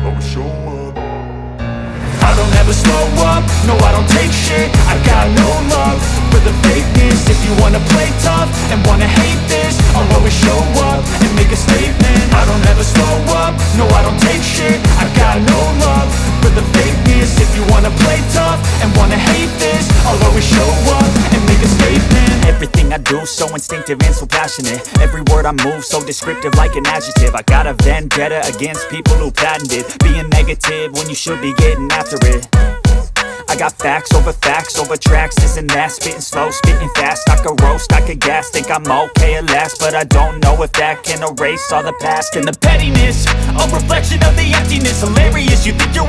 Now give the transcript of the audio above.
always show up. I don't ever slow up, no I don't take shit. I got no love for the fakeness. If you wanna play tough and wanna hate this, I'll always show up and make a statement. I don't ever slow up, no I don't take shit. I got no love for the fakeness. If you wanna play tough and wanna hate this, I'll always show up and make a statement. Everything I do so instinctive and so passionate. Every word I move so descriptive like an adjective. I got a vendetta against people who patented being negative when you should be getting after it. I got facts over tracks, this and that. Spitting slow, spitting fast, I could roast, I could gas. Think I'm okay at last, but I don't know if that can erase all the past. And the pettiness, a reflection of the emptiness. Hilarious, you think you're